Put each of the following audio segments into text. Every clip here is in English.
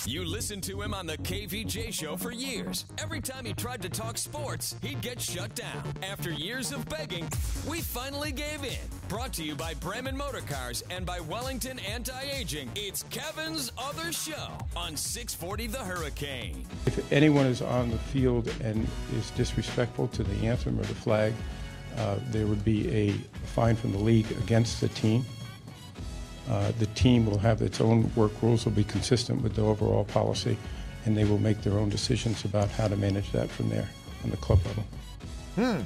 You listened to him on the KVJ show for years. Every time he tried to talk sports, he'd get shut down. After years of begging, we finally gave in. Brought to you by Bremen Motor Cars and by Wellington Anti-Aging. It's Kevin's Other Show on 640 The Hurricane. If anyone is on the field and is disrespectful to the anthem or the flag, there would be a fine from the league against the team. The team will have its own work rules, will be consistent with the overall policy, and they will make their own decisions about how to manage that from there on the club level.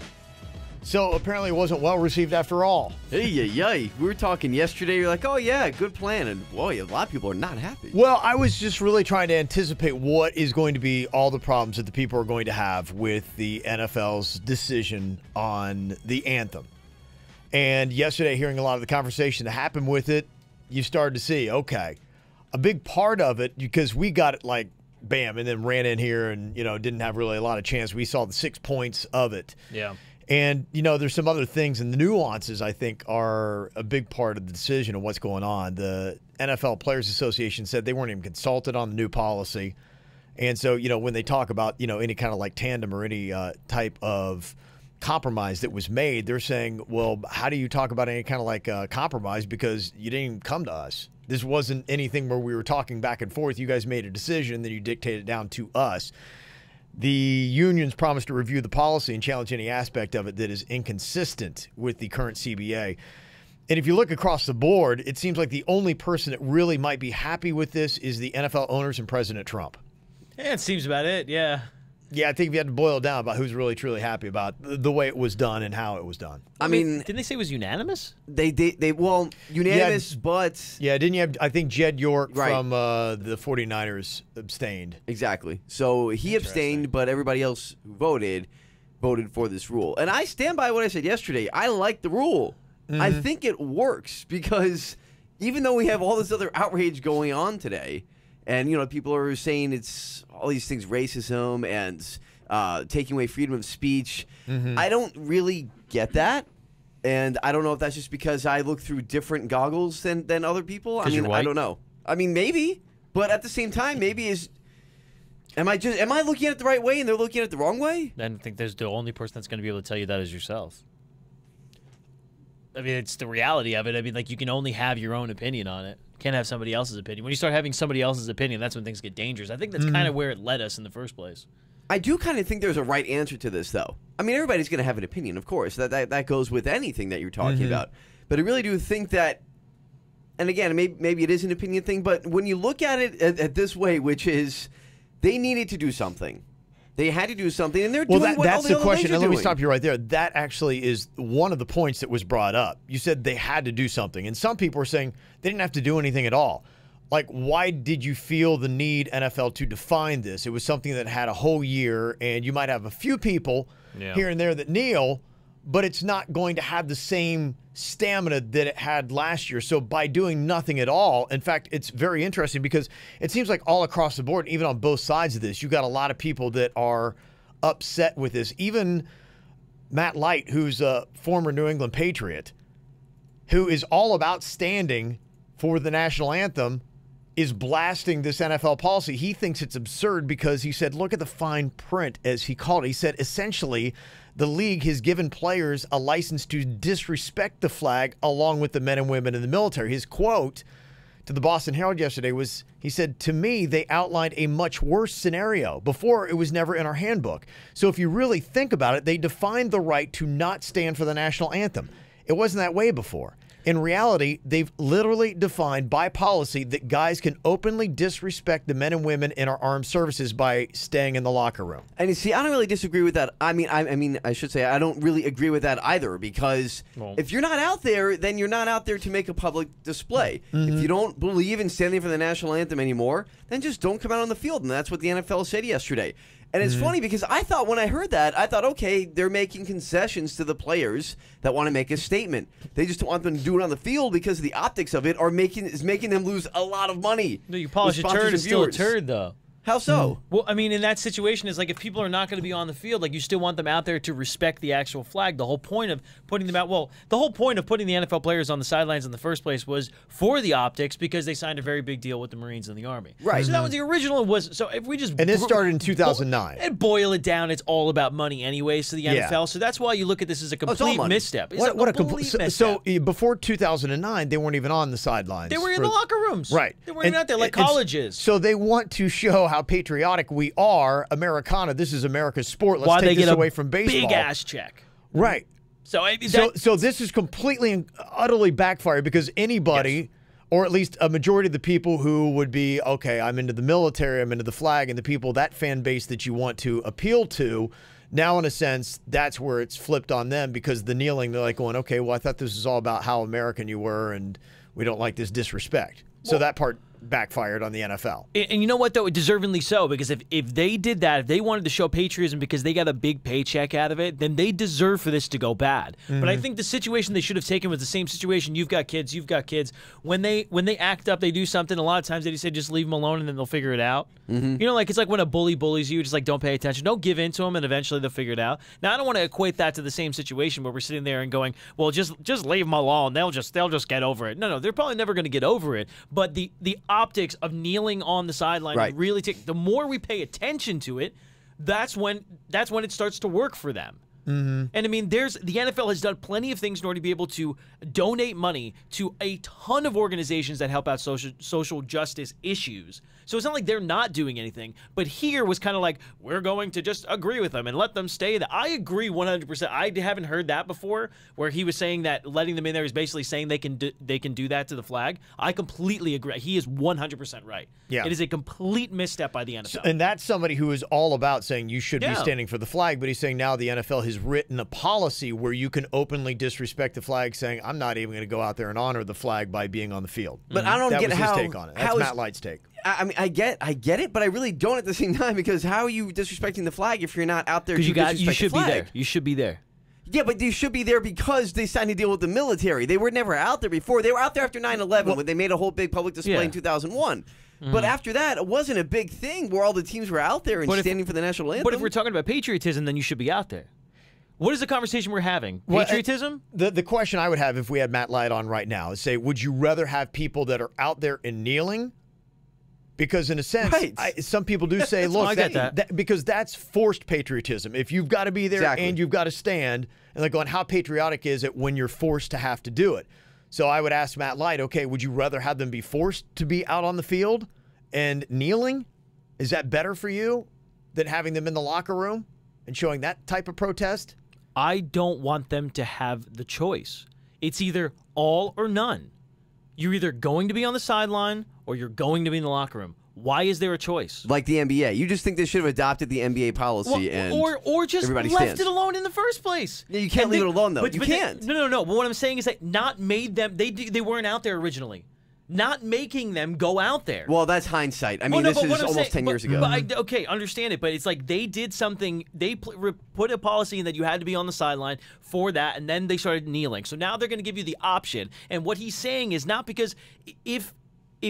So apparently it wasn't well received after all. We were talking yesterday. You're like, oh, yeah, good plan. And, boy, a lot of people are not happy. Well, I was just really trying to anticipate what is going to be all the problems that the people are going to have with the NFL's decision on the anthem. And yesterday, hearing a lot of the conversation that happened with it, you started to see, okay, a big part of it, because we got it like, bam, and then ran in here and, didn't have really a lot of chance. We saw the 6 points of it. Yeah. And, there's some other things, and the nuances, I think, are a big part of the decision of what's going on. The NFL Players Association said they weren't even consulted on the new policy. And so, when they talk about, any kind of like tandem or any type of compromise that was made, they're saying, well, how do you talk about any kind of like compromise because you didn't even come to us? This wasn't anything where we were talking back and forth. You guys made a decision, then you dictated it down to us. The unions promised to review the policy and challenge any aspect of it that is inconsistent with the current CBA. And if you look across the board, it seems like the only person that really might be happy with this is the NFL owners and President Trump. Yeah, it seems about it, yeah. Yeah, I think if you had to boil it down about who's really truly happy about the way it was done and how it was done. I mean, didn't they say it was unanimous? They unanimous, but... Yeah, didn't you have, I think Jed York from the 49ers abstained. Exactly. So he abstained, but everybody else who voted for this rule. And I stand by what I said yesterday. I like the rule. Mm-hmm. I think it works because even though we have all this other outrage going on today, and, people are saying it's all these things, racism and taking away freedom of speech. Mm-hmm. I don't really get that. And I don't know if that's just because I look through different goggles than other people. I mean, I don't know. I mean, maybe. But at the same time, maybe am I looking at it the right way and they're looking at it the wrong way? I don't think there's the only person that's going to be able to tell you that is yourself. I mean, it's the reality of it. I mean, like, you can only have your own opinion on it. Can't have somebody else's opinion. When you start having somebody else's opinion, that's when things get dangerous. I think that's kind of where it led us in the first place. I do kind of think there's a right answer to this, though. I mean, everybody's going to have an opinion, of course. That goes with anything that you're talking about. But I really do think that, and again, maybe it is an opinion thing, but when you look at it at this way, which is they needed to do something. They had to do something, and they're doing what all the other question. leagues are And let me doing. stop you right there. That actually is one of the points that was brought up. You said they had to do something, and some people are saying they didn't have to do anything at all. Like, why did you feel the need, NFL, to define this? It was something that had a whole year, and you might have a few people here and there that kneel, but it's not going to have the same stamina that it had last year. So by doing nothing at all, in fact, it's very interesting because it seems like all across the board, even on both sides of this, you've got a lot of people that are upset with this. Even Matt Light, who's a former New England Patriot, who is all about standing for the national anthem, is blasting this NFL policy. He thinks it's absurd because he said, look at the fine print, as he called it. He said, essentially, the league has given players a license to disrespect the flag along with the men and women in the military. His quote to the Boston Herald yesterday was, he said, to me, they outlined a much worse scenario. Before, it was never in our handbook. So if you really think about it, they defined the right to not stand for the national anthem. It wasn't that way before. In reality, they've literally defined by policy that guys can openly disrespect the men and women in our armed services by staying in the locker room. And you see, I don't really disagree with that. I mean, I should say I don't really agree with that either because if you're not out there, then you're not out there to make a public display. If you don't believe in standing for the national anthem anymore, then just don't come out on the field. And that's what the NFL said yesterday. And it's funny because I thought when I heard that, I thought, okay, they're making concessions to the players that want to make a statement. They just don't want them to do it on the field because the optics of it is making them lose a lot of money. No, you polish a turd, it's still a turd, though. How so? Well, I mean, in that situation, it's like if people are not going to be on the field, like you still want them out there to respect the actual flag. The whole point of putting them out, the whole point of putting the NFL players on the sidelines in the first place was for the optics because they signed a very big deal with the Marines and the Army. Right. So that was the original. So if we just And this started in 2009. And boil it down, it's all about money anyway. So the Yeah. NFL. So that's why you look at this as a all complete money. misstep. It's What a complete complete. misstep. So before 2009, they weren't even on the sidelines. They were in for- the locker rooms. Right. They weren't even out there like colleges. So they want to show how patriotic we are. Americana, this is America's sport. Let's why take they this get away a from baseball. big ass check. Right. So I mean, So this is completely and utterly backfired because anybody, or at least a majority of the people who would be, okay, I'm into the military, I'm into the flag, and the people, that fan base that you want to appeal to, now in a sense, that's where it's flipped on them because the kneeling, they're like going, okay, well, I thought this was all about how American you were and we don't like this disrespect. So that part backfired on the NFL. And you know what, though? Deservingly so, because if they did that, if they wanted to show patriotism because they got a big paycheck out of it, then they deserve for this to go bad. But I think the situation they should have taken was the same situation. You've got kids. When they act up, they do something. A lot of times they just say, just leave them alone and then they'll figure it out. You know, like it's like when a bully bullies you, just like don't pay attention. Don't give in to them and eventually they'll figure it out. Now, I don't want to equate that to the same situation where we're sitting there and going, well, just leave them alone. They'll just get over it. No, they're probably never going to get over it. But the optics of kneeling on the sideline Right. really take. The more we pay attention to it, that's when it starts to work for them. And I mean, the NFL has done plenty of things in order to be able to donate money to a ton of organizations that help out social justice issues. So it's not like they're not doing anything. But here was kind of like, we're going to just agree with them and let them stay. I agree 100%. I haven't heard that before, where he was saying that letting them in there is basically saying they can do that to the flag. I completely agree. He is 100% right. Yeah. It is a complete misstep by the NFL. And that's somebody who is all about saying you should be Yeah. standing for the flag, but he's saying now the NFL has written a policy where you can openly disrespect the flag, saying I'm not even going to go out there and honor the flag by being on the field. But I don't that get was how his take on it. That's how is- Matt Light's take. I mean, I get it, but I really don't at the same time because how are you disrespecting the flag if you're not out there to Because you disrespect should the be flag? there. You should be there. Yeah, but they should be there because they signed a deal with the military. They were never out there before. They were out there after 9/11 when they made a whole big public display Yeah. in 2001. But after that, it wasn't a big thing where all the teams were out there and But if- standing for the national anthem. But if we're talking about patriotism, then you should be out there. What is the conversation we're having? Well, Patriotism? The question I would have if we had Matt Light on right now is say, would you rather have people that are out there and kneeling? Because in a sense, Right. some people do say, look, I get that. because that's forced patriotism. If you've got to be there Exactly. and you've got to stand, and they're going, how patriotic is it when you're forced to have to do it? So I would ask Matt Light, okay, would you rather have them be forced to be out on the field and kneeling? Is that better for you than having them in the locker room and showing that type of protest? I don't want them to have the choice. It's either all or none. You're either going to be on the sideline or you're going to be in the locker room. Why is there a choice? like the NBA, you just think they should have adopted the NBA policy and or just everybody left stands. it alone in the first place. Yeah, you can't leave it alone, though. You can't. No. But what I'm saying is that not made them. They weren't out there originally. Not making them go out there. Well, that's hindsight. I mean, Well, no, this but is what I'm almost saying- 10 years ago. Okay, understand it, but it's like they did something. They put a policy in that you had to be on the sideline for that, and then they started kneeling. So now they're going to give you the option. And what he's saying is not because if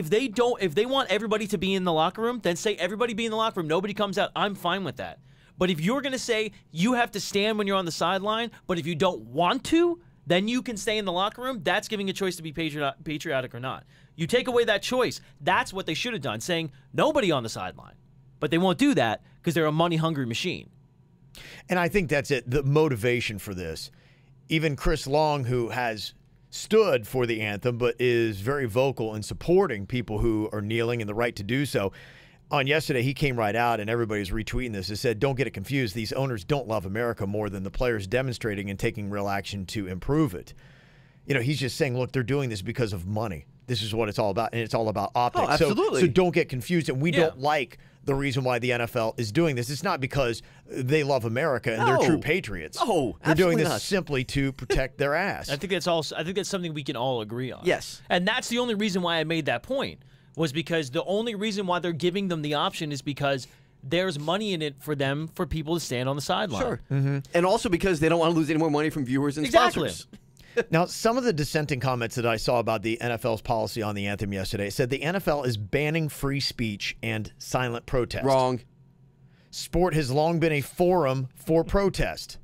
they want everybody to be in the locker room, then say everybody be in the locker room. Nobody comes out. I'm fine with that. But if you're going to say you have to stand when you're on the sideline, but if you don't want to, then you can stay in the locker room, that's giving a choice to be patriotic or not. You take away that choice. That's what they should have done, saying nobody on the sideline. But they won't do that because they're a money-hungry machine. And I think that's it, the motivation for this. Even Chris Long, who has stood for the anthem but is very vocal in supporting people who are kneeling and the right to do so, on yesterday he came right out and everybody's retweeting this and said, don't get it confused. These owners don't love America more than the players demonstrating and taking real action to improve it. You know, he's just saying, look, they're doing this because of money. This is what it's all about, and it's all about optics. Oh, absolutely. So don't get confused, and we Yeah. don't like the reason why the NFL is doing this. It's not because they love America and they're No. true patriots. No, they're doing absolutely this not. simply to protect their ass. I think that's something we can all agree on. Yes. And that's the only reason why I made that point, was because the only reason why they're giving them the option is because there's money in it for them, for people to stand on the sideline. Sure. And also because they don't want to lose any more money from viewers and Exactly. sponsors. Now, some of the dissenting comments that I saw about the NFL's policy on the anthem yesterday said the NFL is banning free speech and silent protest. Wrong. Sport has long been a forum for protest.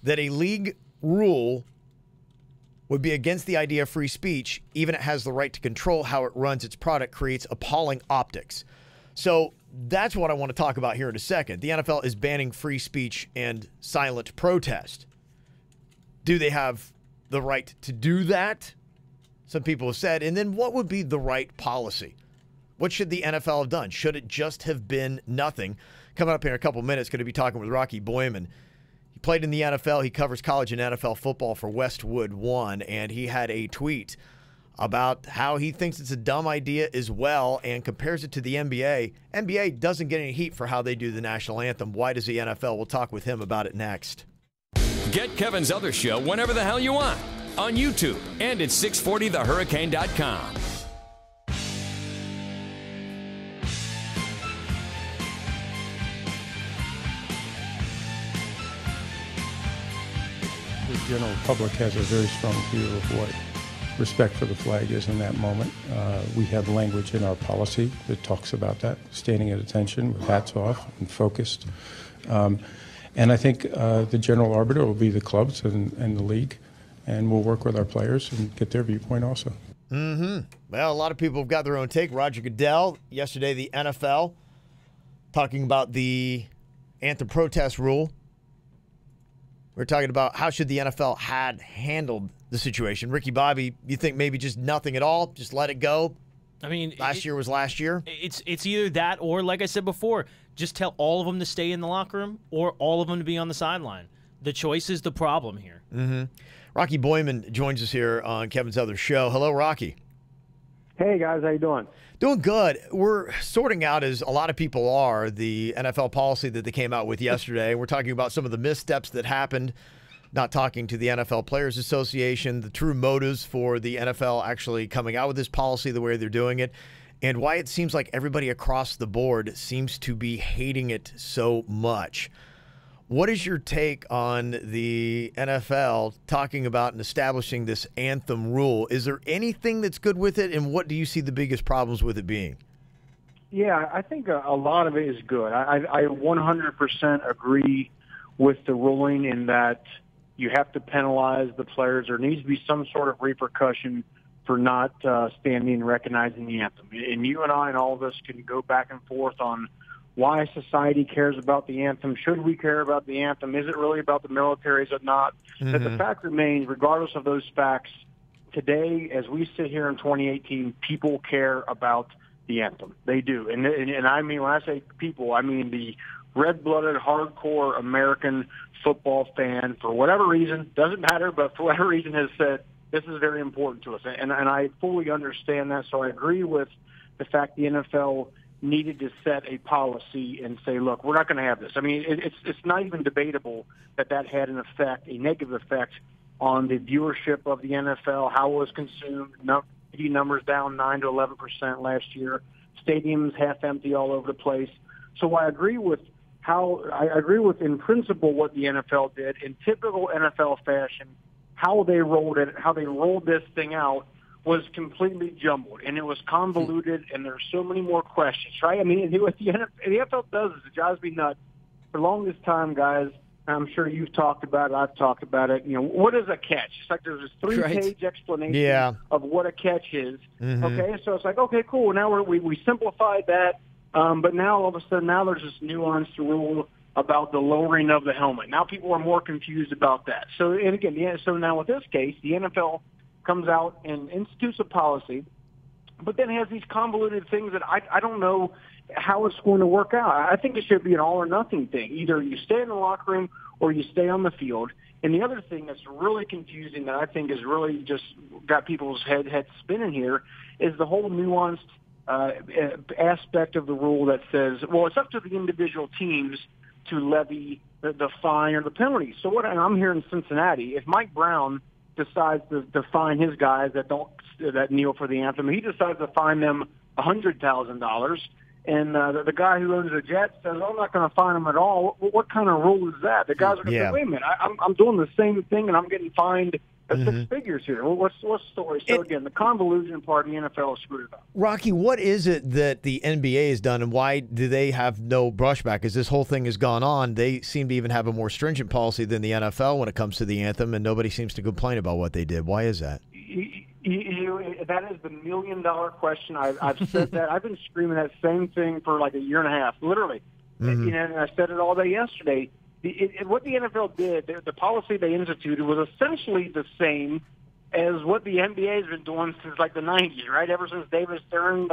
That a league rule would be against the idea of free speech, even it has the right to control how it runs its product, creates appalling optics. So that's what I want to talk about here in a second. The NFL is banning free speech and silent protest. Do they have the right to do that? Some people have said. And then what would be the right policy? What should the NFL have done? Should it just have been nothing? Coming up here in a couple minutes, going to be talking with Rocky Boiman. He played in the NFL. He covers college and NFL football for Westwood One, and he had a tweet about how he thinks it's a dumb idea as well and compares it to the NBA. NBA doesn't get any heat for how they do the national anthem. Why does the NFL? We'll talk with him about it next. Get Kevin's other show whenever the hell you want on YouTube and at 640thehurricane.com. The general public has a very strong view of what respect for the flag is in that moment. We have language in our policy that talks about that, standing at attention with hats off and focused. And I think the general arbiter will be the clubs and the league, and we'll work with our players and get their viewpoint also. Well, a lot of people have got their own take. Roger Goodell, yesterday the NFL, talking about the anthem protest rule. We're talking about how should the NFL had handled the situation. Ricky Bobby, you think maybe just nothing at all? Just let it go? I mean, last year was last year? It's either that or, like I said before, just tell all of them to stay in the locker room or all of them to be on the sideline. The choice is the problem here. Rocky Boiman joins us here on Kevin's other show. Hello, Rocky. Hey, guys. How you doing? Doing good. We're sorting out, as a lot of people are, the NFL policy that they came out with yesterday. We're talking about some of the missteps that happened, not talking to the NFL Players Association, the true motives for the NFL actually coming out with this policy the way they're doing it, and why it seems like everybody across the board seems to be hating it so much. What is your take on the NFL talking about and establishing this anthem rule? Is there anything that's good with it, and what do you see the biggest problems with it being? Yeah, I think a lot of it is good. I 100% agree with the ruling in that you have to penalize the players. There needs to be some sort of repercussion for not standing and recognizing the anthem. And you and I and all of us can go back and forth on why society cares about the anthem. Should we care about the anthem? Is it really about the military? Is it not? But the fact remains, regardless of those facts, today, as we sit here in 2018, people care about the anthem. They do. And I mean, when I say people, I mean the red-blooded, hardcore American football fan, for whatever reason, doesn't matter, but for whatever reason has said, this is very important to us. And I fully understand that, so I agree with the fact the NFL needed to set a policy and say, look, we're not going to have this. I mean, it's not even debatable that had an effect, a negative effect on the viewership of the NFL, how it was consumed. TV numbers down 9 to 11% last year. Stadiums half empty all over the place. So I agree with in principle what the NFL did. In typical NFL fashion, how they rolled this thing out was completely jumbled, and it was convoluted, and there's so many more questions, right? I mean, what the NFL does is it drives me nuts. For the longest time, guys, I'm sure you've talked about it, I've talked about it, what is a catch? It's like there's this 3-page explanation of what a catch is, okay? So it's like, okay, cool, now we simplified that, but now all of a sudden, now there's this nuanced rule about the lowering of the helmet. Now people are more confused about that. So, and again, so now with this case, the NFL comes out and institutes a policy, but then has these convoluted things that I don't know how it's going to work out. I think it should be an all-or-nothing thing. Either you stay in the locker room or you stay on the field. And the other thing that's really confusing that I think has really just got people's heads spinning here is the whole nuanced aspect of the rule that says, well, it's up to the individual teams to levy the fine or the penalty. So what I'm here in Cincinnati, if Mike Brown decides to fine his guys that kneel for the anthem, he decides to fine them $100,000, and the guy who owns the Jets says, I'm not going to fine them at all. What kind of rule is that? The guys are going to say, wait a minute, I'm doing the same thing, and I'm getting fined That's six figures here. Well, what's the story? So again, the convolution part, the NFL is screwed up. Rocky, what is it that the NBA has done, and why do they have no brushback? As this whole thing has gone on, they seem to even have a more stringent policy than the NFL when it comes to the anthem, and nobody seems to complain about what they did. Why is that? That is the $1 million question. I've said that. I've been screaming that same thing for like a year and a half, literally. And I said it all day yesterday. What the NFL did, the policy they instituted was essentially the same as what the NBA has been doing since like the 90s, right? Ever since David Stern,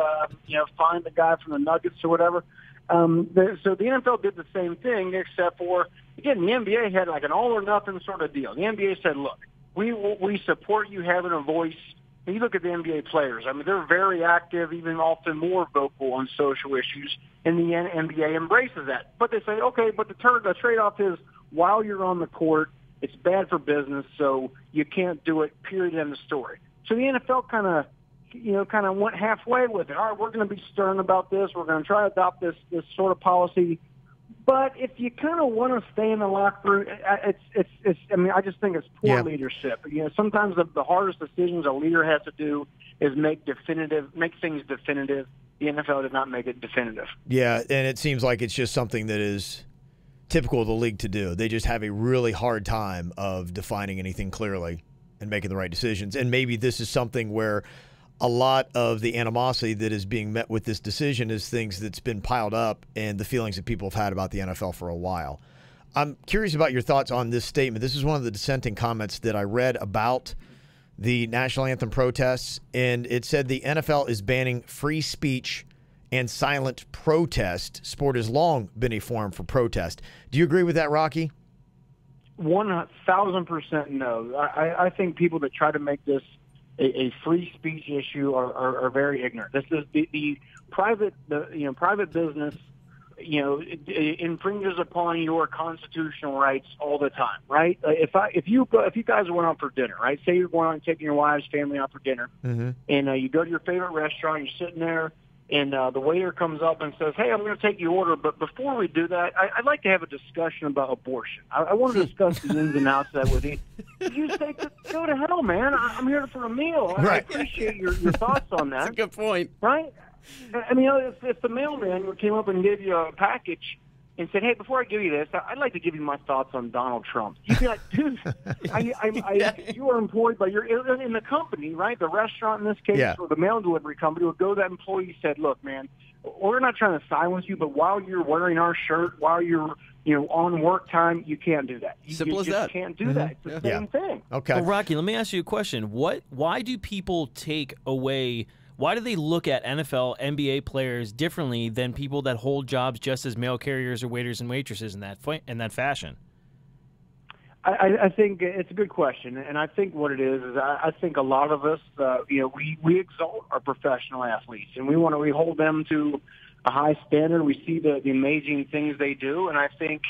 fined the guy from the Nuggets or whatever. So the NFL did the same thing, except for, again, the NBA had like an all or nothing sort of deal. The NBA said, look, we support you having a voice. And you look at the NBA players, I mean, they're very active, even often more vocal on social issues, and the NBA embraces that. But they say, okay, but the trade-off is while you're on the court, it's bad for business, so you can't do it, period, end of story. So the NFL kind of went halfway with it. All right, we're going to be stern about this. We're going to try to adopt this sort of policy. But if you kind of want to stay in the locker room, it's. I mean, I just think it's poor leadership. Sometimes the hardest decisions a leader has to do is make things definitive. The NFL did not make it definitive. Yeah, and it seems like it's just something that is typical of the league to do. They just have a really hard time of defining anything clearly and making the right decisions. And maybe this is something where a lot of the animosity that is being met with this decision is things that's been piled up and the feelings that people have had about the NFL for a while. I'm curious about your thoughts on this statement. This is one of the dissenting comments that I read about the national anthem protests, and it said the NFL is banning free speech and silent protest. Sport has long been a forum for protest. Do you agree with that, Rocky? 1,000% no. I think people that try to make this a free speech issue are very ignorant. This is the private business, infringes upon your constitutional rights all the time, right? If you guys went out for dinner, right? Say you're going out and taking your wives, family out for dinner, and you go to your favorite restaurant, you're sitting there, and the waiter comes up and says, "Hey, I'm going to take your order, but before we do that, I'd like to have a discussion about abortion. I want to discuss the ins and outs of that with you." You say, "Go to hell, man! I'm here for a meal." I appreciate your thoughts on that. That's a good point, right? I mean, if the mailman came up and gave you a package and said, "Hey, before I give you this, I'd like to give you my thoughts on Donald Trump," you'd be like, "Dude, you are employed by in the company, right? The restaurant in this case, or the mail delivery company would go to that employee and said, "Look, man, we're not trying to silence you, but while you're wearing our shirt, while you're on work time, you can't do that. Simple as that. You that. just can't do that. It's the same thing." Okay. Well, Rocky, let me ask you a question. Why do people take away? Why do they look at NFL, NBA players differently than people that hold jobs just as mail carriers or waiters and waitresses in that fashion? I think it's a good question, and I think what it is I think a lot of us, we exalt our professional athletes, and we hold them to a high standard. We see the amazing things they do, and I think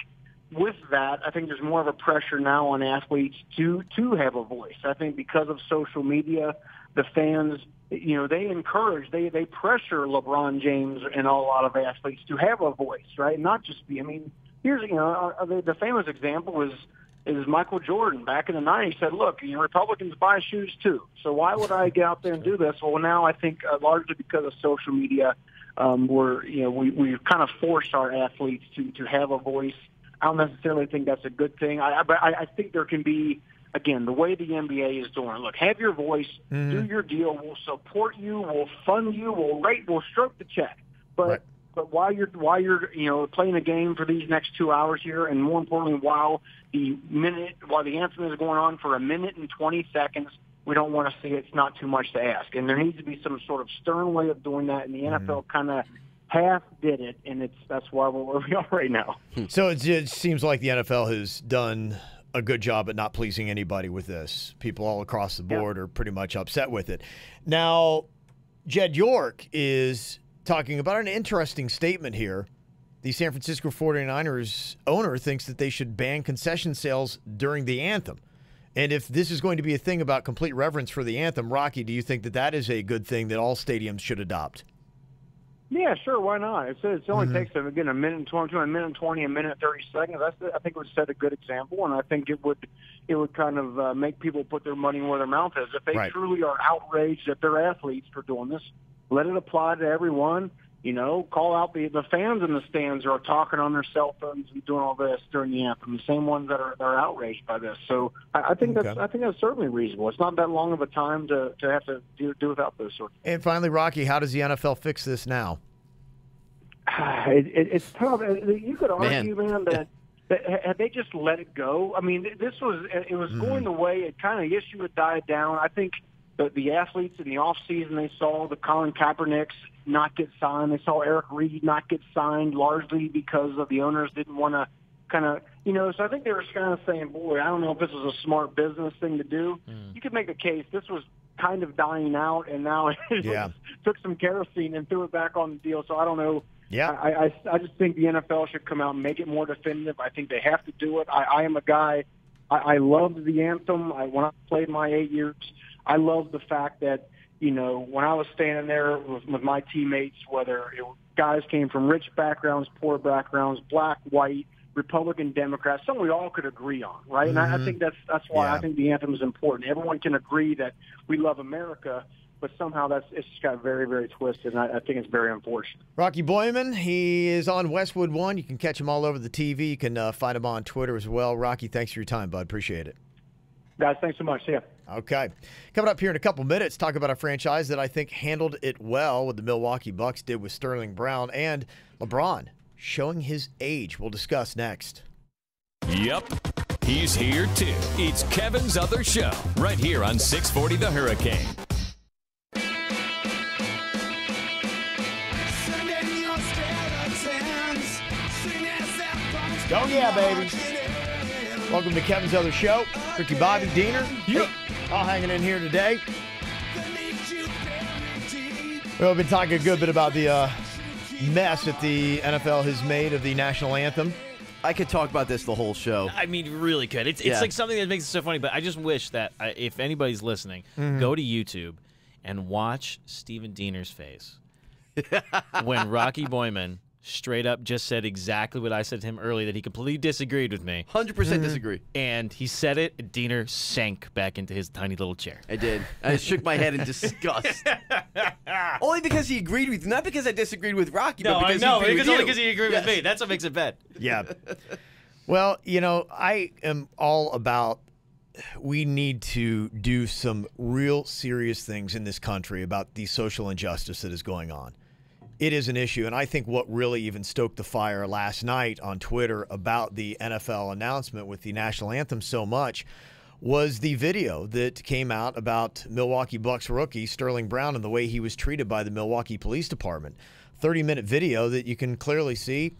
with that, I think there's more of a pressure now on athletes to have a voice. I think because of social media, the fans, they encourage, they pressure LeBron James and a lot of athletes to have a voice, right? Not just be. I mean, here's the famous example is Michael Jordan back in the 90s. He said, "Look, Republicans buy shoes too, so why would I get out there and do this?" Well, now I think largely because of social media, we've kind of forced our athletes to have a voice. I don't necessarily think that's a good thing. But I think there can be, again, the way the NBA is doing. Look, have your voice, do your deal. We'll support you.'t fund you. We'll stroke the check. But while you're playing a game for these next 2 hours here, and more importantly, while the anthem is going on for 1 minute and 20 seconds, we don't want to see it. It's not too much to ask, and there needs to be some sort of stern way of doing that. And the NFL kind of half did it, and that's why we're where we are right now. So it seems like the NFL has done a good job at not pleasing anybody with this. People all across the board are pretty much upset with it. Now, Jed York is talking about an interesting statement here. The San Francisco 49ers owner thinks that they should ban concession sales during the anthem. And if this is going to be a thing about complete reverence for the anthem, Rocky, do you think that is a good thing that all stadiums should adopt? Yeah, sure. Why not? It only takes again a minute and 20, a minute and 20, a minute and 30 seconds. I think it would set a good example, and I think it would kind of make people put their money where their mouth is. If they truly are outraged at their athletes for doing this, let it apply to everyone. You know, call out the fans in the stands who are talking on their cell phones and doing all this during the anthem. The same ones that are outraged by this. So I think that's certainly reasonable. It's not that long of a time to have to do without those sorts. And finally, Rocky, how does the NFL fix this now? It's tough. You could argue, man, that had they just let it go. I mean, it was going the way it kind of issue had died down. I think the athletes in the off season, they saw the Colin Kaepernicks not get signed. They saw Eric Reed not get signed, largely because of the owners didn't want to kind of, so I think they were kind of saying, boy, I don't know if this was a smart business thing to do. You could make a case this was kind of dying out, and now it took some kerosene and threw it back on the deal. So I don't know. Yeah, I just think the NFL should come out and make it more definitive. I think they have to do it. I am a guy, I loved the anthem. When I played my 8 years, I loved the fact that, when I was standing there with my teammates, whether guys came from rich backgrounds, poor backgrounds, black, white, Republican, Democrat, something we all could agree on, right? And I think that's why I think the anthem is important. Everyone can agree that we love America, but somehow it's just got very, very twisted, and I think it's very unfortunate. Rocky Boiman, he is on Westwood One. You can catch him all over the TV. You can find him on Twitter as well. Rocky, thanks for your time, bud. Appreciate it. Guys, thanks so much. See ya. Okay. Coming up here in a couple minutes, talk about a franchise that I think handled it well, what the Milwaukee Bucks did with Sterling Brown, and LeBron showing his age. We'll discuss next. Yep, he's here too. It's Kevin's Other Show, right here on 640 The Hurricane. Oh, yeah, baby. Welcome to Kevin's Other Show. Ricky Bobby Diener. Yep. All hanging in here today. We've been talking a good bit about the mess that the NFL has made of the national anthem. I could talk about this the whole show. I mean, you really could. It's like something that makes it so funny, but I just wish that if anybody's listening, go to YouTube and watch Steven Diener's face when Rocky Boiman straight up just said exactly what I said to him earlier, that he completely disagreed with me. 100% disagree. And he said it, and Diener sank back into his tiny little chair. I did. I shook my head in disgust. Only because he agreed with you. Not because I disagreed with Rocky, but because he agreed with you. Only because he agreed with me. That's what makes it bad. Yeah. Well, I am all about we need to do some real serious things in this country about the social injustice that is going on. It is an issue, and I think what really even stoked the fire last night on Twitter about the NFL announcement with the national anthem so much was the video that came out about Milwaukee Bucks rookie Sterling Brown and the way he was treated by the Milwaukee Police Department. 30-minute video that you can clearly see,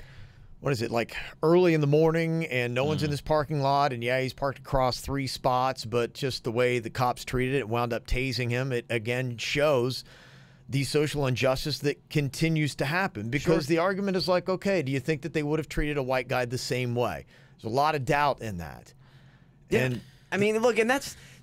what is it, like early in the morning, and no one's in this parking lot, and he's parked across 3 spots, but just the way the cops treated it, wound up tasing him, it again shows the social injustice that continues to happen, because the argument is like, okay, do you think that they would have treated a white guy the same way? There's a lot of doubt in that. Yeah. And I mean, look, and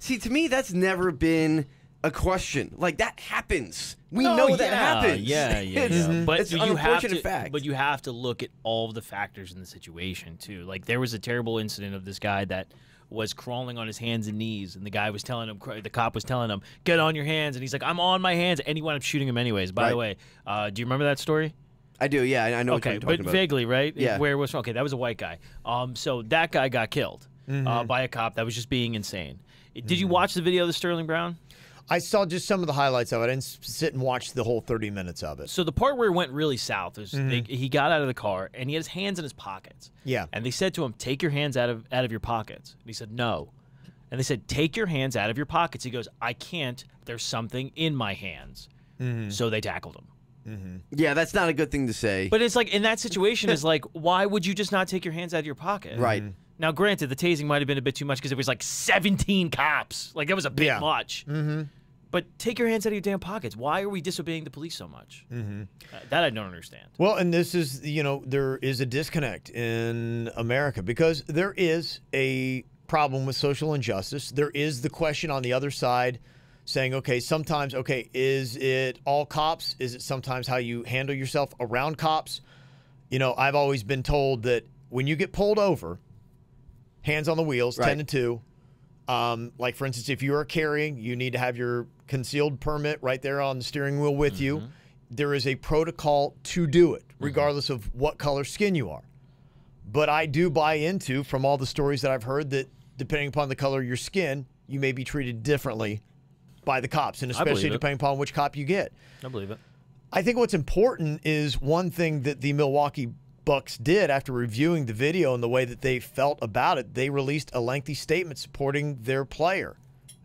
to me, that's never been a question. Like, that happens. We know that happens. Yeah. But it's an unfortunate fact. But you have to look at all of the factors in the situation, too. Like, there was a terrible incident of this guy that was crawling on his hands and knees, and the cop was telling him, get on your hands, and he's like, I'm on my hands, and he wound up shooting him anyways. By the way, do you remember that story? I do, yeah, I know what you're talking about. Vaguely, right? Yeah. Where was that was a white guy. So that guy got killed by a cop that was just being insane. Did you watch the video of the Sterling Brown? I saw just some of the highlights of it. I didn't sit and watch the whole 30 minutes of it. So the part where it went really south is he got out of the car, and he had his hands in his pockets. Yeah. And they said to him, take your hands out of your pockets. And he said, no. And they said, take your hands out of your pockets. He goes, I can't. There's something in my hands. So they tackled him. Yeah, that's not a good thing to say. But it's like, in that situation, is like, why would you just not take your hands out of your pocket? Right. Now, granted, the tasing might have been a bit too much because it was like 17 cops. Like, that was a bit much. But take your hands out of your damn pockets. Why are we disobeying the police so much? That I don't understand. Well, and this is, there is a disconnect in America because there is a problem with social injustice. There is the question on the other side saying, okay, sometimes, okay, is it all cops? Is it sometimes how you handle yourself around cops? You know, I've always been told that when you get pulled over, hands on the wheels, Right. 10 to 2. Like, for instance, if you are carrying, you need to have your concealed permit right there on the steering wheel with you. There is a protocol to do it, regardless of what color skin you are. But I do buy into, from all the stories that I've heard, that depending upon the color of your skin, you may be treated differently by the cops, and especially believe it. depending upon which cop you get. I believe it. I think what's important is one thing that the Milwaukee Bucks did after reviewing the video and the way that they felt about it. They released a lengthy statement supporting their player.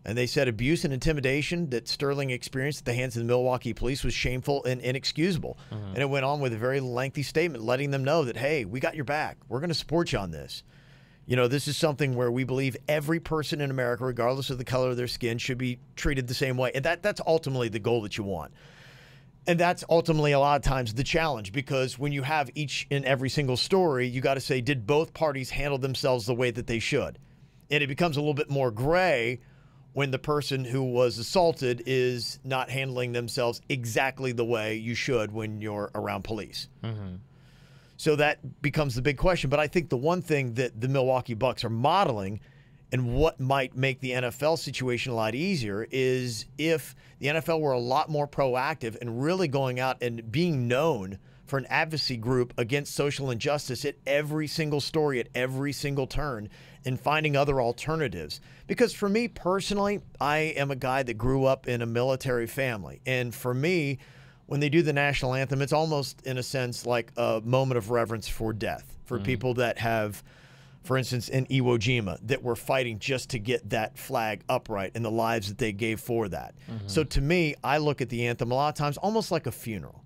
And they said abuse and intimidation that Sterling experienced at the hands of the Milwaukee police was shameful and inexcusable. And it went on with a very lengthy statement letting them know that, hey, we got your back. We're going to support you on this. You know, this is something where we believe every person in America, regardless of the color of their skin, should be treated the same way. And that's ultimately the goal that you want. And that's ultimately a lot of times the challenge, because when you have each and every single story, you got to say, did both parties handle themselves the way that they should? And it becomes a little bit more gray when the person who was assaulted is not handling themselves exactly the way you should when you're around police. So that becomes the big question. But I think the one thing that the Milwaukee Bucks are modeling, and what might make the NFL situation a lot easier, is if the NFL were a lot more proactive and really going out and being known for an advocacy group against social injustice at every single story, at every single turn, and finding other alternatives. Because for me personally, I am a guy that grew up in a military family. And for me, when they do the national anthem, it's almost, in a sense, like a moment of reverence for death, for people that have, for instance, in Iwo Jima, that were fighting just to get that flag upright and the lives that they gave for that. So to me, I look at the anthem a lot of times almost like a funeral.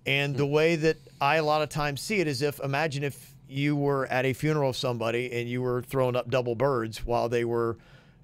And the way that I a lot of times see it is, imagine if you were at a funeral of somebody and you were throwing up double birds while they were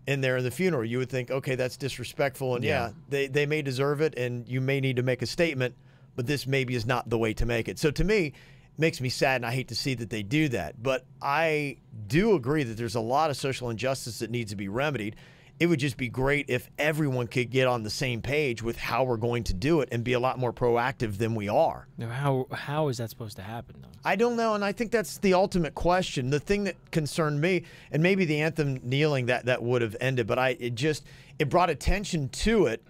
in there in the funeral. You would think, okay, that's disrespectful. And yeah, they may deserve it, and you may need to make a statement, but this maybe is not the way to make it. So to me, it makes me sad, and I hate to see that they do that. But I do agree that there's a lot of social injustice that needs to be remedied. It would just be great if everyone could get on the same page with how we're going to do it and be a lot more proactive than we are. Now, how is that supposed to happen, though? I don't know, and I think that's the ultimate question. The thing that concerned me, and maybe the anthem kneeling, that would have ended, but it brought attention to it.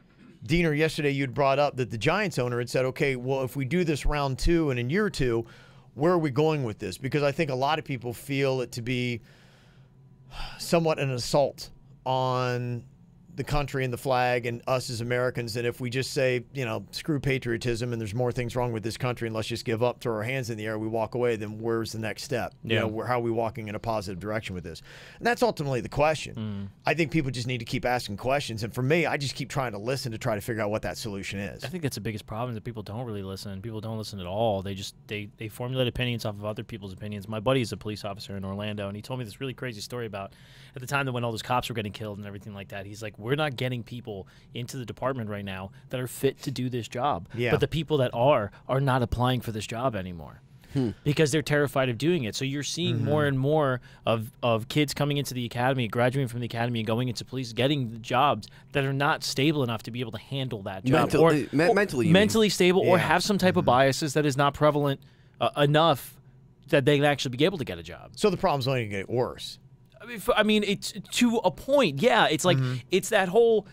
Diener, yesterday you'd brought up that the Giants owner had said, okay, well, if we do this round 2 and in year 2, where are we going with this? Because I think a lot of people feel it to be somewhat an assault on the country and the flag and us as Americans. And if we just say, screw patriotism and there's more things wrong with this country and let's just give up, throw our hands in the air, we walk away, then where's the next step? Yeah. How are we walking in a positive direction with this? And that's ultimately the question. I think people just need to keep asking questions. And for me, I just keep trying to listen to try to figure out what that solution is. I think that's the biggest problem, that people don't really listen. People don't listen at all. They formulate opinions off of other people's opinions. My buddy is a police officer in Orlando, and he told me this really crazy story about at the time that when all those cops were getting killed and everything like that. He's like, we're not getting people into the department right now that are fit to do this job. Yeah. But the people that are not applying for this job anymore. Because they're terrified of doing it. So you're seeing more and more of kids coming into the academy, graduating from the academy, and going into police, getting the jobs that are not stable enough to be able to handle that job. Mentally stable, or have some type of biases that is not prevalent enough that they can actually be able to get a job. So the problem's only going to get worse. I mean, it's to a point. Yeah, it's like it's that whole,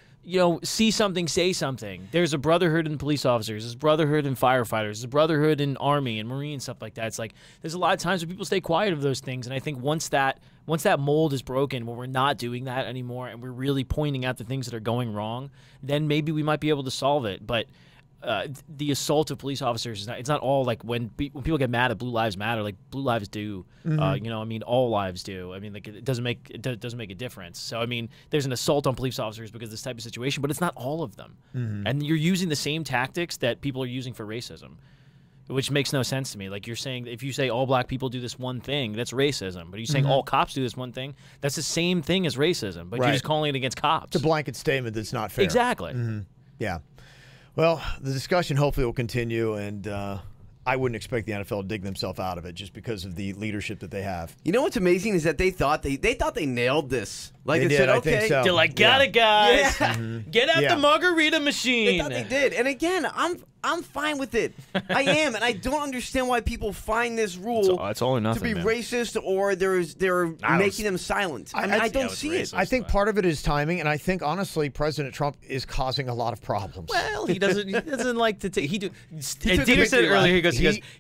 see something, say something. There's a brotherhood in police officers. There's a brotherhood in firefighters. There's a brotherhood in Army and Marine, stuff like that. It's like there's a lot of times where people stay quiet of those things, and I think once that mold is broken, when we're not doing that anymore, and we're really pointing out the things that are going wrong, then maybe we might be able to solve it. But the assault of police officers it's not all like when people get mad at Blue Lives Matter, like Blue Lives do. All lives do. I mean, like it doesn't make a difference. So I mean, there's an assault on police officers because of this type of situation, but it's not all of them. And you're using the same tactics that people are using for racism, which makes no sense to me. Like you're saying, if you say all black people do this one thing, that's racism. But you're saying all cops do this one thing, that's the same thing as racism. But you're just calling it against cops. It's a blanket statement that's not fair. Exactly. Yeah. Well, the discussion hopefully will continue, and I wouldn't expect the NFL to dig themselves out of it just because of the leadership that they have. You know what's amazing is that they thought they nailed this Like They it did, said, I okay. think so. They're like, got it, guys. Yeah. Get out Yeah. the margarita I machine. thought they did. And again, I'm fine with it. I am, and I don't understand why people find this rule It's all or to nothing, be man. racist or they're making them silent. I mean, I don't see it. I think part of it is timing, and I think honestly, President Trump is causing a lot of problems. Well, he doesn't like to take. took Dieter a said it victory lap. earlier.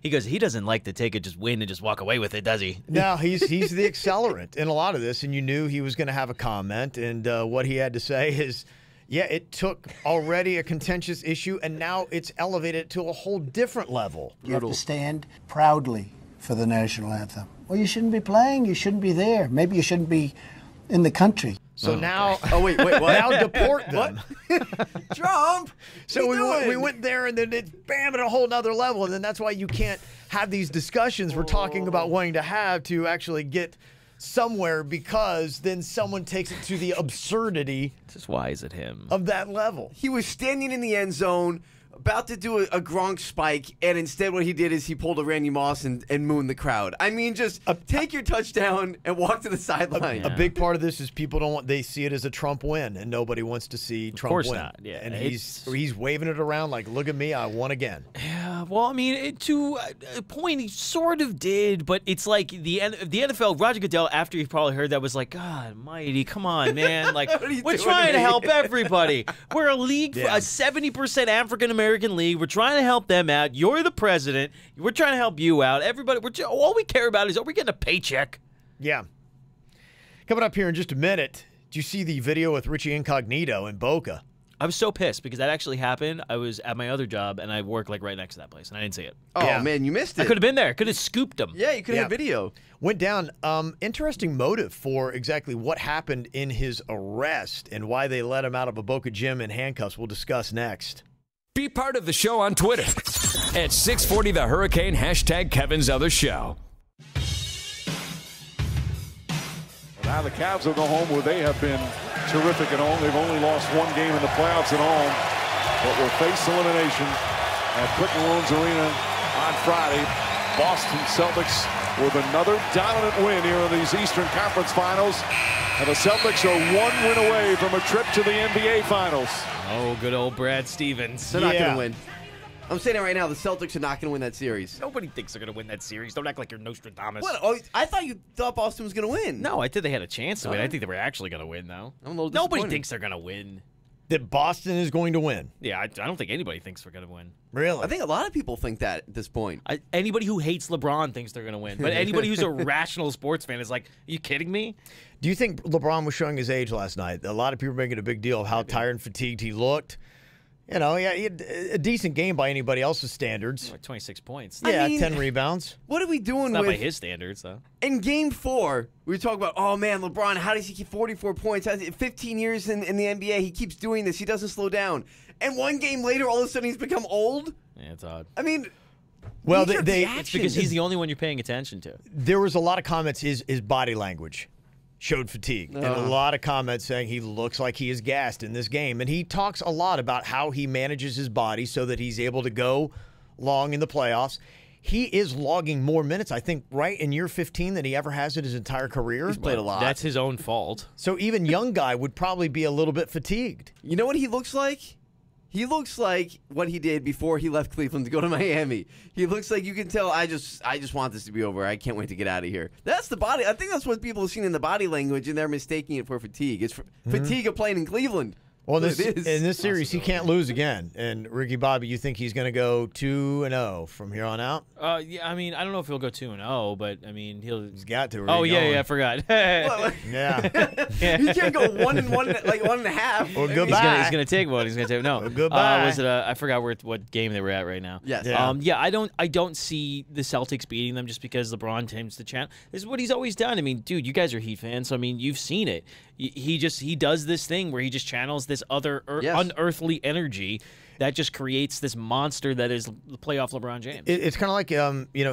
He goes. He doesn't like to take it, just win and just walk away with it, does he? No, he's the accelerant in a lot of this, and you knew he was going to have a comment, and what he had to say is, yeah, it took already a contentious issue, and now it's elevated to a whole different level. You have to stand proudly for the national anthem. Well, you shouldn't be playing. You shouldn't be there. Maybe you shouldn't be in the country. So now, wait, what? now deport them. Trump. So what are you we doing? went there, and then it's bam at a whole nother level, and then that's why you can't have these discussions we're talking about wanting to have to actually get somewhere, because then someone takes it to the absurdity Just why is it him? of that level. He was standing in the end zone, about to do a Gronk spike, and instead what he did is he pulled a Randy Moss and mooned the crowd. I mean, just take your touchdown and walk to the sideline. A big part of this is people don't want, they see it as a Trump win, and nobody wants to see Trump course win. not, yeah. And It's- he's waving it around like, look at me, I won again. Yeah, well, I mean, to a point, he sort of did, but it's like the NFL. Roger Goodell, after he probably heard that, was like, God Almighty, come on, man! Like, What are you we're doing trying to to me?" help everybody. We're a league, Yeah. a 70% African American league. We're trying to help them out. You're the president. We're trying to help you out. Everybody, all we care about is, are we getting a paycheck? Yeah. Coming up here in just a minute, did you see the video with Richie Incognito in Boca? I was so pissed because that actually happened. I was at my other job, and I work like right next to that place, and I didn't see it. Oh, Yeah. man, you missed it. I could have been there. Could have scooped him. Yeah, you could have Yeah. video. Went down. Interesting motive for exactly what happened in his arrest and why they let him out of a Boca gym in handcuffs. We'll discuss next. Be part of the show on Twitter at 640 The Hurricane, hashtag Kevin's Other Show. Now the Cavs will go home where they have been terrific at home. They've only lost one game in the playoffs at home, but will face elimination at Quicken Loans Arena on Friday. Boston Celtics with another dominant win here in these Eastern Conference Finals. And the Celtics are one win away from a trip to the NBA Finals. Oh, good old Brad Stevens. They're not going Yeah. to win. I'm saying it right now. The Celtics are not going to win that series. Nobody thinks they're going to win that series. Don't act like you're Nostradamus. What? Oh, I thought you thought Boston was going to win. No, I think they had a chance to win. I Alright. think they were actually going to win, though. I'm a little Nobody disappointed. thinks they're going to win. That Boston is going to win. Yeah, I don't think anybody thinks they're going to win. Really? I think a lot of people think that at this point. Anybody who hates LeBron thinks they're going to win. But anybody who's a rational sports fan is like, are you kidding me? Do you think LeBron was showing his age last night? A lot of people are making a big deal of how tired and fatigued he looked. You know, yeah, he had a decent game by anybody else's standards. Like 26 points. Yeah, mean- 10 rebounds. What are we doing Not by with his standards, though. in Game 4? We talk about, oh man, LeBron. How does he keep 44 points? 15 years in the NBA, he keeps doing this. He doesn't slow down. And one game later, all of a sudden, he's become old. Yeah, it's odd. I mean, Well, these are they It's because he's the only one you're paying attention to. there was a lot of comments. His body language showed fatigue, and a lot of comments saying he looks like he is gassed in this game. And he talks a lot about how he manages his body so that he's able to go long in the playoffs. He is logging more minutes, I think, right in year 15 than he ever has in his entire career. he's played a lot. That's his own fault. So even young guy would probably be a little bit fatigued. You know what he looks like? He looks like what he did before he left Cleveland to go to Miami. He looks like you can tell, I just want this to be over. I can't wait to get out of here. That's the body. I think that's what people have seen in the body language, and they're mistaking it for fatigue. It's fatigue of playing in Cleveland. Well, That's what it is. in this series, he can't lose again. And Ricky Bobby, you think he's going to go 2-0 from here on out? Yeah, I mean, I don't know if he'll go 2-0, but I mean, he'll. He's got to. or Oh he yeah, going. yeah, I forgot. Yeah. He can't go 1-1, like 1.5. Well, He's goodbye. he's gonna take one. He's gonna take no. Well, goodbye. Was it? I forgot what game they were at right now. Yes. Yeah. Yeah. I don't see the Celtics beating them just because LeBron tends to channel. This is what he's always done. I mean, dude, you guys are Heat fans, so I mean, you've seen it. He does this thing where he just channels this other Yes. unearthly energy that just creates this monster that is playoff LeBron James. It's kind of like,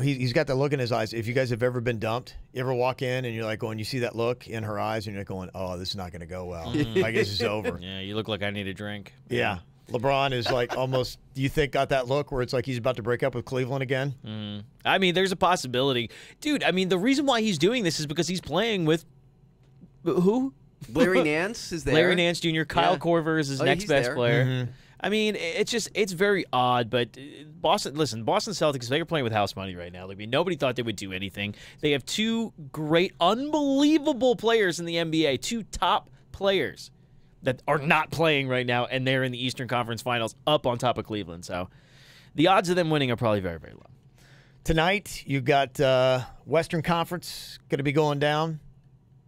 he's got that look in his eyes. If you guys have ever been dumped, you ever walk in and you're like going, you see that look in her eyes and you're going, oh, this is not going to go well. I guess it's over. Yeah, you look like I need a drink. Yeah. LeBron is like almost, do you think, got that look where it's like he's about to break up with Cleveland again? I mean, there's a possibility. Dude, I mean, the reason why he's doing this is because he's playing with who? Larry Nance is there. Larry Nance Jr., Kyle Yeah. Korver is his Oh, next he's best there. player. I mean, it's very odd, but Boston Celtics, they're playing with house money right now. Like, I mean, nobody thought they would do anything. They have two great, unbelievable players in the NBA, two top players that are not playing right now, and they're in the Eastern Conference Finals up on top of Cleveland. So the odds of them winning are probably very, very low. Tonight, you've got Western Conference going to be going down.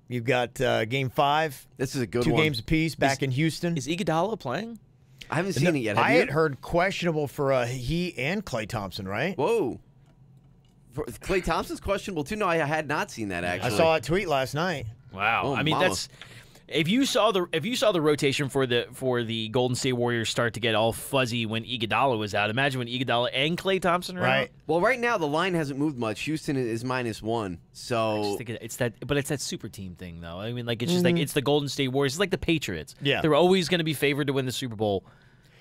You've got Game 5. This is a good 2 one. games apiece back in Houston. Is Iguodala playing? I haven't seen it yet. Have I you? had heard questionable for he and Klay Thompson, right? Whoa. Klay Thompson's questionable too. No, I had not seen that I actually. saw a tweet last night. Wow. Oh, I mean, mama. that's if you saw the rotation for the Golden State Warriors start to get all fuzzy when Iguodala was out. Imagine when Iguodala and Klay Thompson are out. Well, right now the line hasn't moved much. Houston is -1. I So just think it's that super team thing though. I mean, like it's just like it's the Golden State Warriors. It's like the Patriots. Yeah. They're always going to be favored to win the Super Bowl,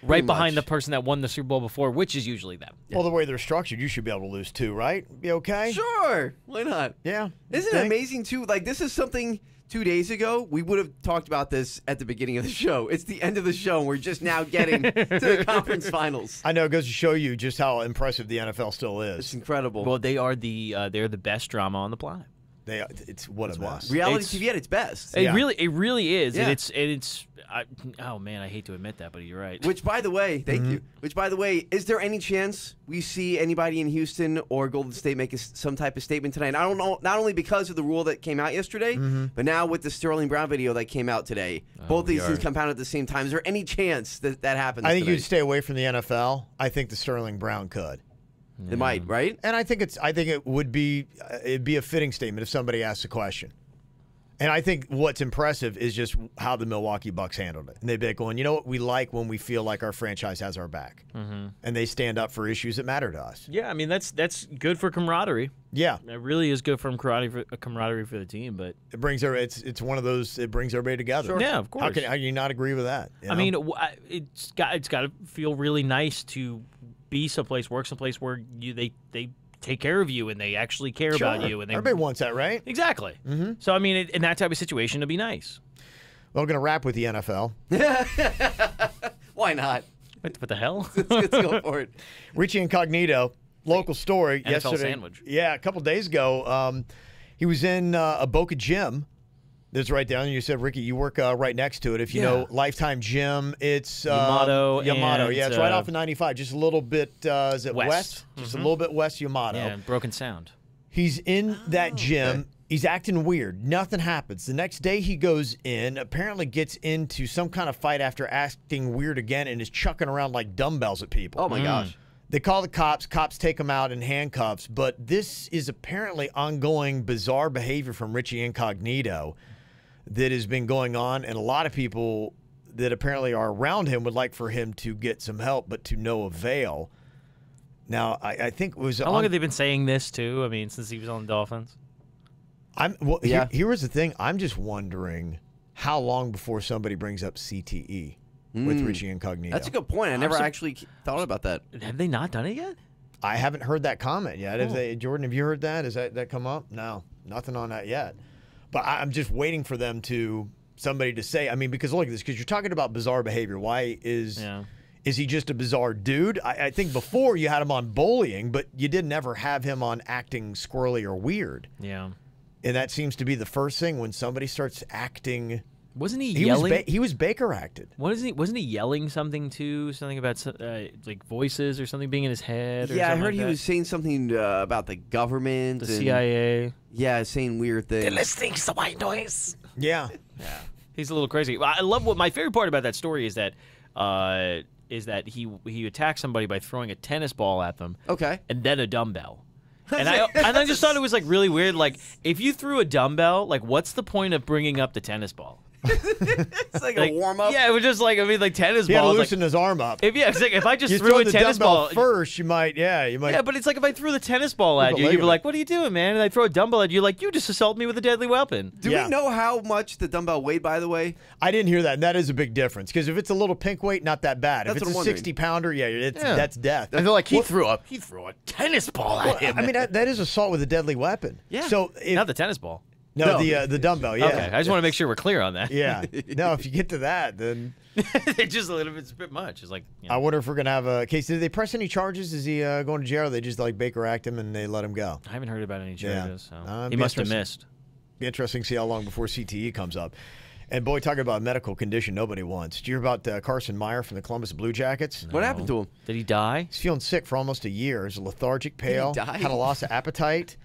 right behind much. the person that won the Super Bowl before, which is usually them. Well, the way they're structured, you should be able to lose too, right? Be okay? sure, why not? Yeah. Isn't it amazing too? Like this is something 2 days ago we would have talked about this at the beginning of the show. It's the end of the show, and we're just now getting to the conference finals. I know it goes to show you just how impressive the NFL still It's is. incredible. Well, they're the best drama on the planet. It's what a mess. Reality it's- TV at its best. It really is, Yeah. and it's. Oh man, I hate to admit that, but you're right. Which, by the way, thank Mm-hmm. you. Which, by the way, is there any chance we see anybody in Houston or Golden State make some type of statement tonight? I don't know. Not only because of the rule that came out yesterday, Mm-hmm. but now with the Sterling Brown video that came out today, both these things compound at the same time. Is there any chance that happens? I think tonight? you'd stay away from the NFL. I think the Sterling Brown could. It might, right? And I think it would be it'd be a fitting statement if somebody asked a question. And I think what's impressive is just how the Milwaukee Bucks handled it. And they'd be like going, you know what, we like when we feel like our franchise has our back. Mm-hmm. And they stand up for issues that matter to us. Yeah, I mean that's good for camaraderie. Yeah. It really is good for camaraderie for the team. But It brings it's one of those, it brings everybody together. Yeah, of course. How can you not agree with that? you I know? mean, it's got to feel really nice to be someplace, work someplace where they take care of you and they actually care about you. And they, everybody wants that, right? exactly. Mm-hmm. So I mean, in that type of situation, it'd be nice. Well, we're going to wrap with the NFL. Why not? What the hell? Let's go for it. Richie Incognito, local story NFL yesterday. sandwich. Yeah, a couple days ago. He was in a Boca Gym. That's right down. You said, Ricky, you work right next to it. If you know Lifetime Gym, it's Yamato. Yamato. And, Yeah, it's right off of 95. Just a little bit, is it west. Just a little bit west Yamato. Yeah, Broken Sound. He's in that gym. He's acting weird. Nothing happens. The next day he goes in, apparently gets into some kind of fight after acting weird again and is chucking around like dumbbells at people. Oh my gosh. They call the cops. Cops take him out in handcuffs. But this is apparently ongoing bizarre behavior from Richie Incognito that has been going on. And a lot of people that apparently are around him would like for him to get some help, but to no avail. Now, I think it was... How long have they been saying this, too? I mean, since he was on the Dolphins? Here was the thing. I'm just wondering how long before somebody brings up CTE with Richie Incognito. That's a good point. I never actually thought about that. Have they not done it yet? I haven't heard that comment yet. Jordan, have you heard that? Has that come up? No, nothing on that yet. But I'm just waiting for somebody to say. I mean, because look at this. Because you're talking about bizarre behavior. Why is he just a bizarre dude? I think before you had him on bullying, but you didn't ever have him on acting squirrely or weird. Yeah. And that seems to be the first thing when somebody starts acting. Wasn't he yelling? He was Baker acted. Wasn't he yelling something too? Something about like voices or something being in his head? Or Yeah, I something heard like he that? was saying something about the government, The and, CIA. Yeah, saying weird things. Listening to white noise. Yeah. He's a little crazy. I love what my favorite part about that story is that he attacked somebody by throwing a tennis ball at them. Okay. And then a dumbbell. And I just thought it was like really weird. Like if you threw a dumbbell, like what's the point of bringing up the tennis ball? It's like a warm up. Yeah, it was just like tennis He had to balls. loosen his arm up. If I just You threw throw a the tennis dumbbell ball first, you might. Yeah, but it's like if I threw the tennis ball at Look you, at you'd be it. like, "What are you doing, man?" And I throw a dumbbell at you, like, "You just assaulted me with a deadly weapon." Do Yeah. we know how much the dumbbell weighed, by the way? I didn't hear that. And that is a big difference because if it's a little pink weight, not that bad. That's if it's what a I'm wondering. 60-pounder, that's death. I feel like he threw a tennis ball at him. I mean, that is assault with a deadly weapon. Yeah. So Not the tennis ball. No, the dumbbell, yeah. Okay, I just want to make sure we're clear on that. Yeah. No, if you get to that, then it's just it's a bit much. It's like, I wonder if we're going to have a case. Did they press any charges? Is he going to jail? Or they just like Baker Act him and they let him go? I haven't heard about any charges. Yeah. So. He must have missed. Be interesting to see how long before CTE comes up. And boy, talking about a medical condition nobody wants. Did you hear about Carson Meyer from the Columbus Blue Jackets? What happened to him? Did he die? He's feeling sick for almost a year. He's lethargic, pale, Did he die? had a loss of appetite.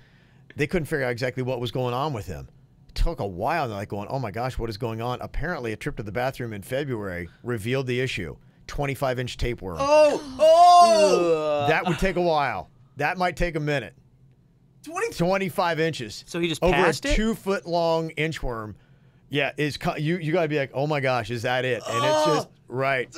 They couldn't figure out exactly what was going on with him. It took a while. They're like going, oh my gosh, what is going on? Apparently, a trip to the bathroom in February revealed the issue. 25-inch tapeworm. Oh! That would take a while. That might take a minute. 25 inches. So he just over passed a it? 2-foot-long inchworm. Yeah, you got to be like, oh my gosh, is that it? And it's just right.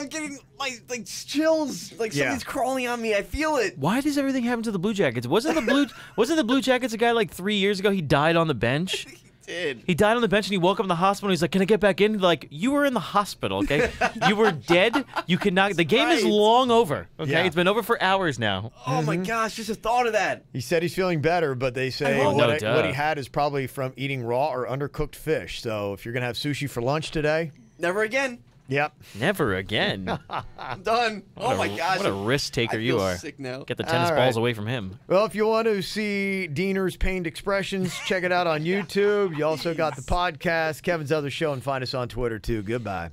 Getting like chills. Like something's crawling on me. I feel it. Why does everything happen to the Blue Jackets? Wasn't the Blue Jackets a guy like 3 years ago? He died on the bench. Did. He died on the bench and he woke up in the hospital and he's like, can I get back in? Like, you were in the hospital, okay? You were dead. You cannot. The game is long over, okay? Yeah. It's been over for hours now. Oh my gosh, just the thought of that. He said he's feeling better, but they say what he had is probably from eating raw or undercooked fish. So if you're going to have sushi for lunch today. Never again. Yep. Never again. I'm done. Oh my gosh. What a risk taker you are. Sick now. Get the tennis balls away from him. Well, if you want to see Diener's pained expressions, check it out on YouTube. You also got the podcast, Kevin's other show, and find us on Twitter too. Goodbye.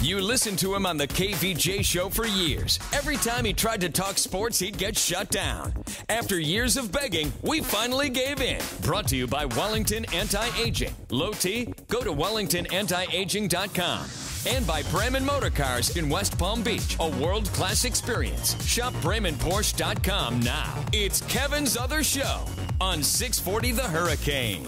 You listened to him on the KVJ show for years. Every time he tried to talk sports, he'd get shut down. After years of begging, we finally gave in. Brought to you by Wellington Anti-Aging. Low T? Go to WellingtonAntiAging.com. And by Bremen Motor Cars in West Palm Beach, a world-class experience. Shop BremenPorsche.com now. It's Kevin's other show on 640 The Hurricane.